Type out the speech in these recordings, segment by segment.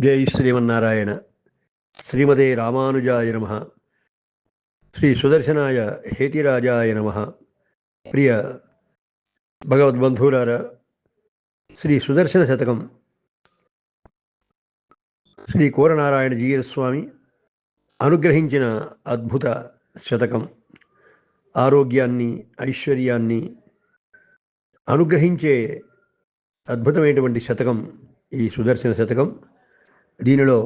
జై శ్రీమన్నారాయణ. శ్రీమతే రామానుజాయ నమః. శ్రీ సుదర్శనాయ హేతిరాజాయ నమః. ప్రియ భగవద్బంధువులారా, శ్రీ సుదర్శన శతకం శ్రీ కోరనారాయణ జీయస్వామి అనుగ్రహించిన అద్భుత శతకం. ఆరోగ్యాన్ని, ఐశ్వర్యాన్ని అనుగ్రహించే అద్భుతమైనటువంటి శతకం ఈ సుదర్శన శతకం. దీనిలో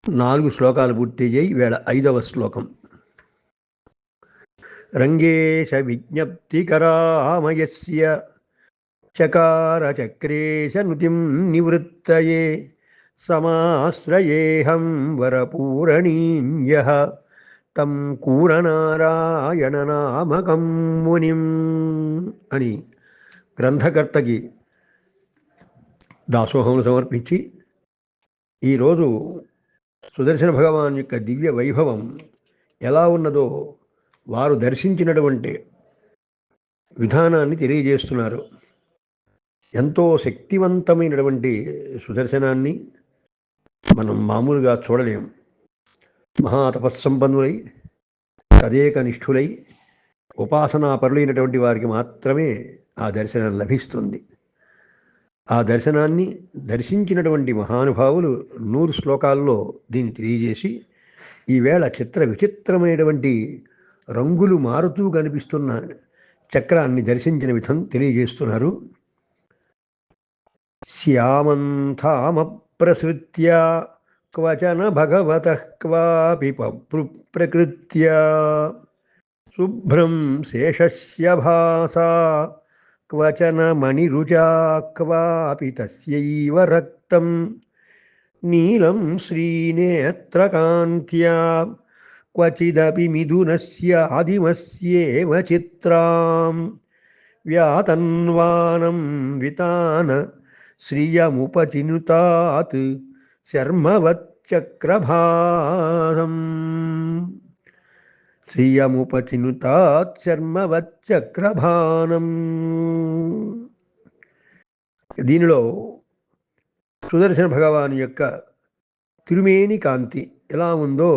4 శ్లోకాలు పూర్తి అయ్యాయి. వేళ 5వ శ్లోకం. రంగేశ విజ్ఞప్తికరామయస్య చకార చక్రేశ నుతిం నివృత్తయే సమాశ్రయేహం వరపూరణీయః తం కూరనారాయణ నామకం మునిం అని గ్రంథకర్తకి దాసోహం సమర్పించి, ఈరోజు సుదర్శన భగవాన్ యొక్క దివ్య వైభవం ఎలా ఉన్నదో వారు దర్శించినటువంటి విధానాన్ని తెలియజేస్తున్నారు. ఎంతో శక్తివంతమైనటువంటి సుదర్శనాన్ని మనం మామూలుగా చూడలేం. మహాతపస్సంపన్నులై, తదేక నిష్ఠులై, ఉపాసనాపరులైనటువంటి వారికి మాత్రమే ఆ దర్శనం లభిస్తుంది. ఆ దర్శనాన్ని దర్శించినటువంటి మహానుభావులు 100 శ్లోకాల్లో దీన్ని తెలియజేసి, ఈవేళ చిత్ర విచిత్రమైనటువంటి రంగులు మారుతూ కనిపిస్తున్న చక్రాన్ని దర్శించిన విధం తెలియజేస్తున్నారు. శ్యామంతామ ప్రసృత్య క్వచన భగవతః క్వాపి ప్రకృత్య శుభ్రం శేషస్య భాసా క్వచన మణిరుచా క్వాపి తస్యైవ రక్తం నీలం శ్రీనేత్రకాంత్యా క్వచిదపి మిథునస్య ఆదిమస్యేవ చిత్రాం వ్యాతన్వానం వితాన శ్రియముపచినుతాత్ శర్మవచ్చక్రభాసం శ్రియముపచినుతాత్ శర్మవచ్చక్రభానం. దీనిలో సుదర్శన భగవాన్ యొక్క తిరుమేని కాంతి ఎలా ఉందో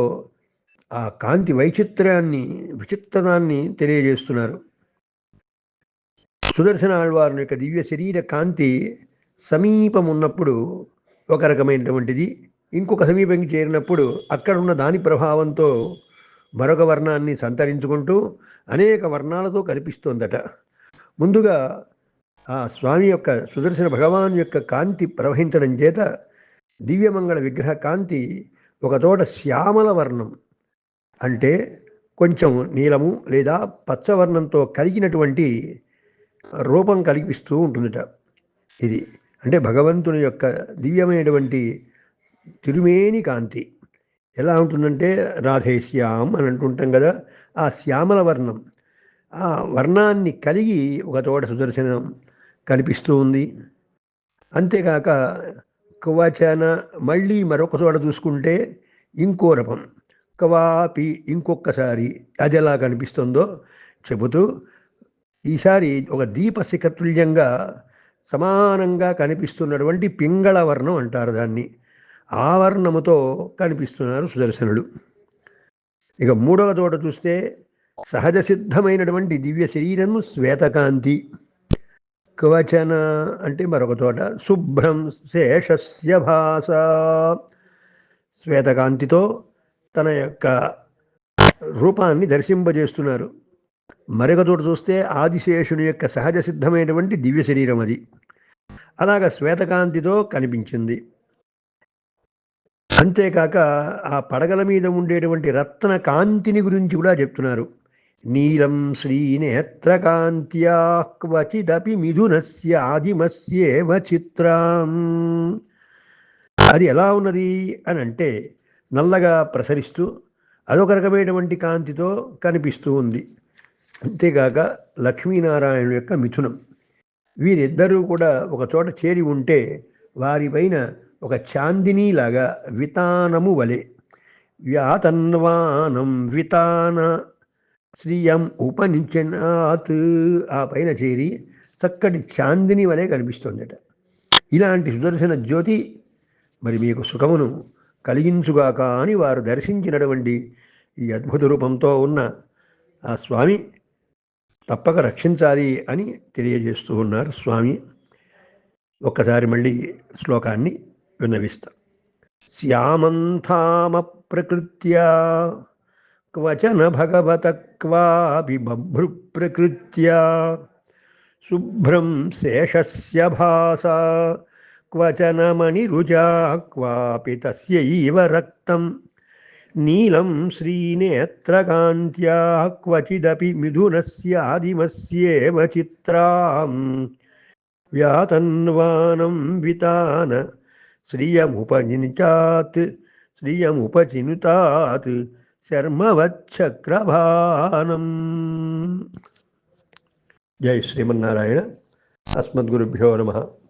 ఆ కాంతి వైచిత్ర్యాన్ని, విచిత్రతాన్ని తెలియజేస్తున్నారు. సుదర్శన ఆళ్వారి యొక్క దివ్య శరీర కాంతి సమీపం ఉన్నప్పుడు ఒక రకమైనటువంటిది, ఇంకొక సమీపంకి చేరినప్పుడు అక్కడున్న దాని ప్రభావంతో మరొక వర్ణాన్ని సంతరించుకుంటూ అనేక వర్ణాలతో కనిపిస్తోందట. ముందుగా ఆ స్వామి యొక్క సుదర్శన భగవాన్ యొక్క కాంతి ప్రవహించడం చేత దివ్యమంగళ విగ్రహ కాంతి ఒకచోట శ్యామల వర్ణం, అంటే కొంచెం నీలము లేదా పచ్చవర్ణంతో కలిగినటువంటి రూపం కల్పిస్తూ ఉంటుందట. ఇది అంటే భగవంతుని యొక్క దివ్యమైనటువంటి తిరుమేని కాంతి ఎలా ఉంటుందంటే రాధేశ్యాం అని అంటుంటాం కదా, ఆ శ్యామల వర్ణం, ఆ వర్ణాన్ని కలిగి ఒకచోట సుదర్శనం కనిపిస్తూ ఉంది. అంతేకాక క్వచన మళ్ళీ మరొక చోట చూసుకుంటే ఇంకో రకం క్వాపి, ఇంకొకసారి అది ఎలా కనిపిస్తుందో చెబుతూ ఈసారి ఒక దీపశిఖతుల్యంగా సమానంగా కనిపిస్తున్నటువంటి పింగళ వర్ణం అంటారు దాన్ని. ఆ వర్ణముతో కనిపిస్తున్నారు సుదర్శనుడు. ఇక 3వ చోట చూస్తే సహజ సిద్ధమైనటువంటి దివ్య శరీరము శ్వేతకాంతి. క్వచన అంటే మరొక చోట శుభ్రం శేషస్య భాస, శ్వేతకాంతితో తన యొక్క రూపాన్ని దర్శింపజేస్తున్నారు. మరొక చోట చూస్తే ఆదిశేషుని యొక్క సహజ సిద్ధమైనటువంటి దివ్య శరీరం అది. అలాగా శ్వేతకాంతితో కనిపించింది. అంతేకాక ఆ పడగల మీద ఉండేటువంటి రత్న కాంతిని గురించి కూడా చెప్తున్నారు. నీలం శ్రీనేత్రకాంత్యా క్వచిదపి మిథునస్య ఆదిమస్యేవ చిత్రం. అది ఎలా ఉన్నది అని అంటే నల్లగా ప్రసరిస్తూ అదొక రకమైనటువంటి కాంతితో కనిపిస్తూ ఉంది. అంతేకాక లక్ష్మీనారాయణుల యొక్క మిథునం, వీరిద్దరూ కూడా ఒక చోట చేరి ఉంటే వారిపైన ఒక చాందినీలాగా వితానము వలె, వ్యాతన్వానం వితాన శ్రియం ఉపనిచనాత్, ఆ పైన చేరి చక్కటి చాందిని వలె కనిపిస్తోందట. ఇలాంటి సుదర్శన జ్యోతి మరి మీకు సుఖమును కలిగించుగాక అని వారు దర్శించినటువంటి ఈ అద్భుత రూపంతో ఉన్న ఆ స్వామి తప్పక రక్షించాలి అని తెలియజేస్తూ ఉన్నారు స్వామి. ఒక్కసారి మళ్ళీ శ్లోకాన్ని విన్నవిస్తా. శ్యామంతామ ప్రకృత్యా క్వచన భగవత క్వాపి బభ్రు ప్రకృత్యా శుభ్రం శేషస్య భాసా క్వచన మణిరుజా క్వాపి తస్యైవ రక్తం నీలం శ్రీనేత్రకాంత్యా క్వచిదపి మిథునస్యాదిమస్యేవ చిత్రాం వ్యాతన్వానం వితాన శ్రియముపచినుతాత్ శర్మవచ్చక్రభానం. జై శ్రీమన్నారాయణ. అస్మద్గురుభ్యో నమః.